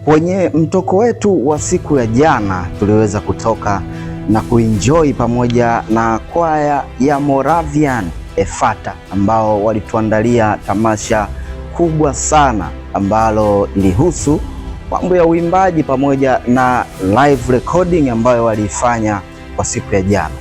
Kwenye mtoko wetu wa siku ya jana tuliweza kutoka na kuenjoy pamoja na kwaya ya Moravian Effata ambao walituandalia tamasha kubwa sana ambalo lilihusu mambo ya uimbaji pamoja na live recording ambayo walifanya kwa siku ya jana.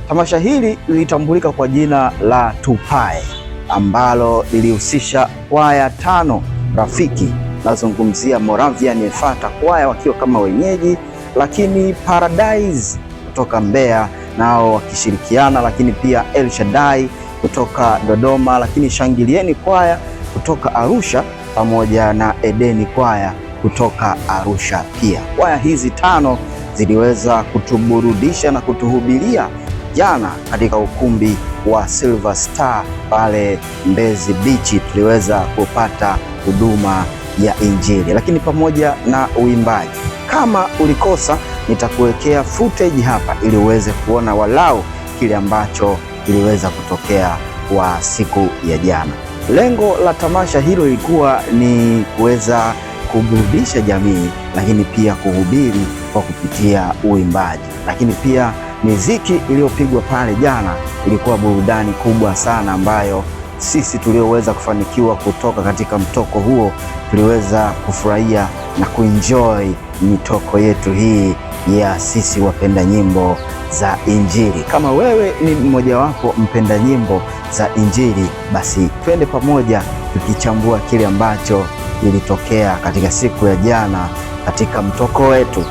Tamasha hili lilitambulika kwa jina la Tupae ambalo lilihusisha kwaya 5 rafiki. Nazungumzia Moravian Effata kwaya wakiwa kama wenyeji, lakini Paradise kutoka Mbeya nao wakishirikiana, lakini pia El Shaddai kutoka Dodoma, lakini Shangilieni kwaya kutoka Arusha pamoja na Edeni kwaya kutoka Arusha pia. Kwaya hizi 5 ziliweza kutuburudisha na kutuhubiria jana katika ukumbi wa Silver Star pale Mbezi Beach. Tuliweza kupata huduma ya Injili lakini pamoja na uimbaji. Kama ulikosa, nitakuwekea footage hapa ili uweze kuona walau kile ambacho kiliweza kutokea kwa siku ya jana. Lengo la tamasha hilo lilikuwa ni kuweza kuburudisha jamii, lakini pia kuhubiri kwa kupitia uimbaji. Lakini pia muziki iliyopigwa pale jana ilikuwa burudani kubwa sana ambayo sisi tulioweza kufanikiwa kutoka katika mtoko huo tuliweza kufurahia na kuenjoy mitoko yetu hii ya sisi wapenda nyimbo za Injili. Kama wewe ni mmojawapo mpenda nyimbo za Injili, basi twende pamoja tukichambua kile ambacho kilitokea katika siku ya jana katika mtoko wetu.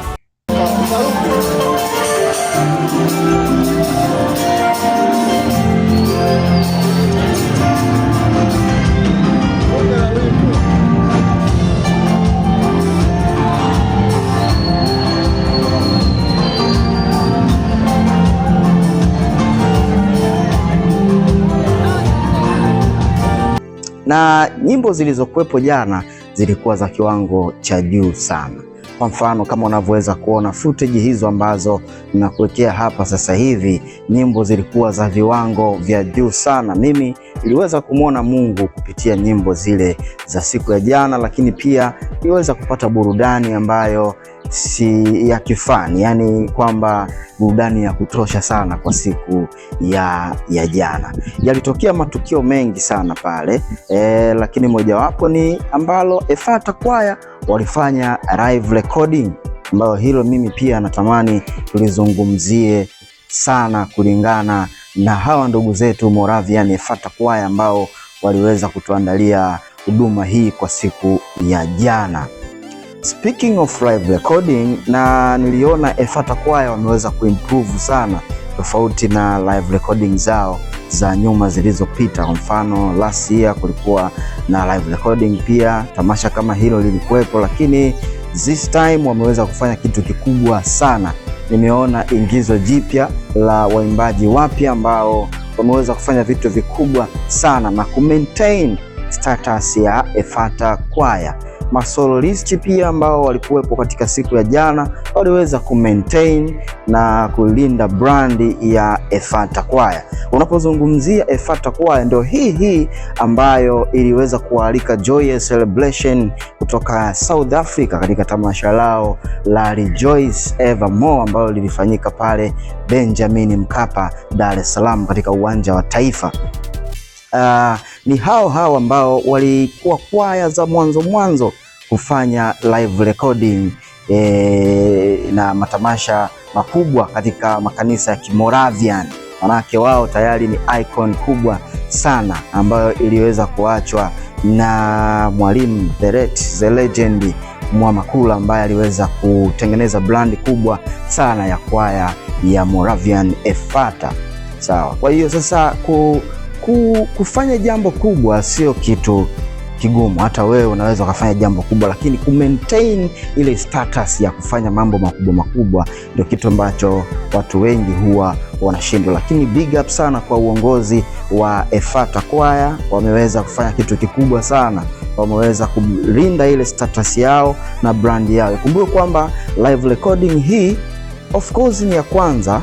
Na nyimbo zilizokuwepo jana zilikuwa za kiwango cha juu sana. Kwa mfano, kama unavyoweza kuona footage hizo ambazo ninakuwekea hapa sasa hivi, nyimbo zilikuwa za viwango vya juu sana. Mimi niliweza kumwona Mungu kupitia nyimbo zile za siku ya jana, lakini pia niliweza kupata burudani ambayo si ya kifani, yani kwamba burudani ya kutosha sana kwa siku ya jana. Yalitokea matukio mengi sana pale lakini mojawapo ni ambalo Effata kwaya walifanya live recording, ambayo hilo mimi pia natamani tulizungumzie sana kulingana na hawa ndugu zetu Moravian Effata kwaya ambao waliweza kutuandalia huduma hii kwa siku ya jana. Speaking of live recording, na niliona Effata kwaya wameweza kuimprove sana tofauti na live recording zao za nyuma zilizopita. Kwa mfano last year kulikuwa na live recording pia, tamasha kama hilo lilikuwepo, lakini this time wameweza kufanya kitu kikubwa sana. Nimeona ingizo jipya la waimbaji wapya ambao wameweza kufanya vitu vikubwa sana na kumaintain status ya Effata kwaya. Masolist pia ambao walikuwepo katika siku ya jana waliweza kumaintain na kulinda brandi ya Effata kwaya. Unapozungumzia Effata kwaya, ndio hii ambayo iliweza kualika Joyous Celebration kutoka South Africa katika tamasha lao la Rejoice Evermore ambalo lilifanyika pale Benjamin Mkapa, Dar es Salaam katika uwanja wa Taifa. Ni hao ambao walikuwa kwaya za mwanzo kufanya live recording na matamasha makubwa katika makanisa ya Kimoravian. Manake wao tayari ni icon kubwa sana ambayo iliweza kuachwa na mwalimu the legend Mwamakula ambaye aliweza kutengeneza brand kubwa sana ya kwaya ya Moravian Effata. Sawa. Kwa hiyo sasa kufanya jambo kubwa sio kitu kigumu. Hata wewe unaweza kufanya jambo kubwa, lakini kumaintain ile status ya kufanya mambo makubwa ndio kitu ambacho watu wengi huwa wanashindwa. Lakini big up sana kwa uongozi wa Effata kwaya, wameweza kufanya kitu kikubwa sana. Wameweza kulinda ile status yao na brand yao. Kumbuka kwamba live recording hii of course ni ya kwanza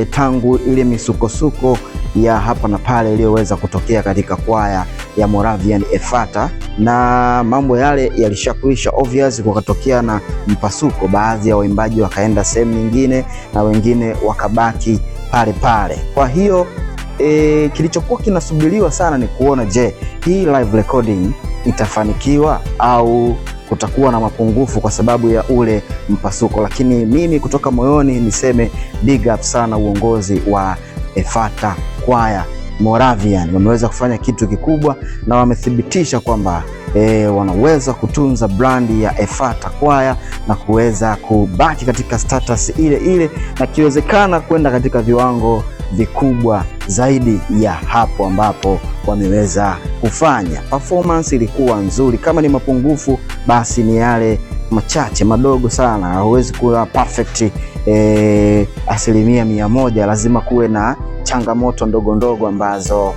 tangu ile misukosuko ya hapa na pale iliyoweza kutokea katika kwaya ya Moravian Effata, na mambo yale yalishakwisha. Obvious kukatokea na mpasuko, baadhi ya waimbaji wakaenda sehemu nyingine na wengine wakabaki pale pale. Kwa hiyo kilichokuwa kinasubiriwa sana ni kuona, je, hii live recording itafanikiwa au kutakuwa na mapungufu kwa sababu ya ule mpasuko. Lakini mimi kutoka moyoni niseme big up sana uongozi wa Effata kwaya Moravian. Wameweza kufanya kitu kikubwa na wamethibitisha kwamba wanaweza kutunza brandi ya Effata kwaya na kuweza kubaki katika status ile ile, na kiwezekana kwenda katika viwango vikubwa zaidi ya hapo ambapo wameweza kufanya. Performance ilikuwa nzuri. Kama ni mapungufu, basi ni yale machache madogo sana. Hauwezi kuwa perfect 100%. Lazima kuwe na changamoto ndogo ndogo ambazo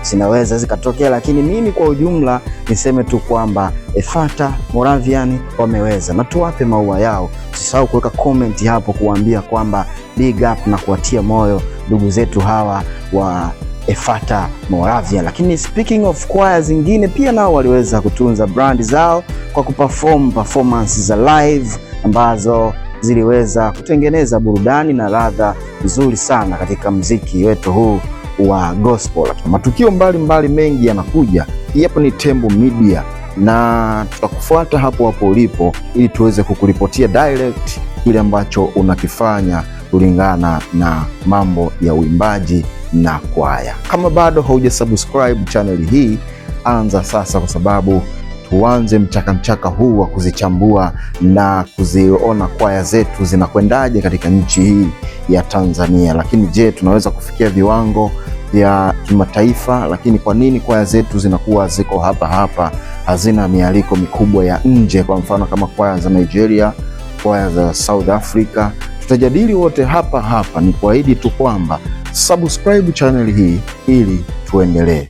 zinaweza zikatokea, lakini mimi kwa ujumla niseme tu kwamba Effata Moravian wameweza, na tuwape maua yao. Usisahau kuweka comment hapo kuambia kwamba big up na kuwatia moyo ndugu zetu hawa wa Effata Moravian. Lakini speaking of choir zingine, pia nao waliweza kutunza brand zao kwa performance za live ambazo ziliweza kutengeneza burudani na ladha nzuri sana katika mziki wetu huu wa gospel. Matukio mbalimbali mengi yanakuja. Hii hapa ni Tembo Media na tutakufuata hapo hapo ulipo ili tuweze kukuripotia direct kile ambacho unakifanya kulingana na mambo ya uimbaji na kwaya. Kama bado haujasubscribe channel hii, anza sasa, kwa sababu tuanze mchaka huu wa kuzichambua na kuziona kwaya zetu zinakwendaje katika nchi hii ya Tanzania. Lakini je, tunaweza kufikia viwango vya kimataifa? Lakini kwa nini kwaya zetu zinakuwa ziko hapa, hazina mialiko mikubwa ya nje, kwa mfano kama kwaya za Nigeria, kwaya za South Africa? Tutajadili wote hapa. Ni kuahidi tu kwamba subscribe channel hii ili tuendelee.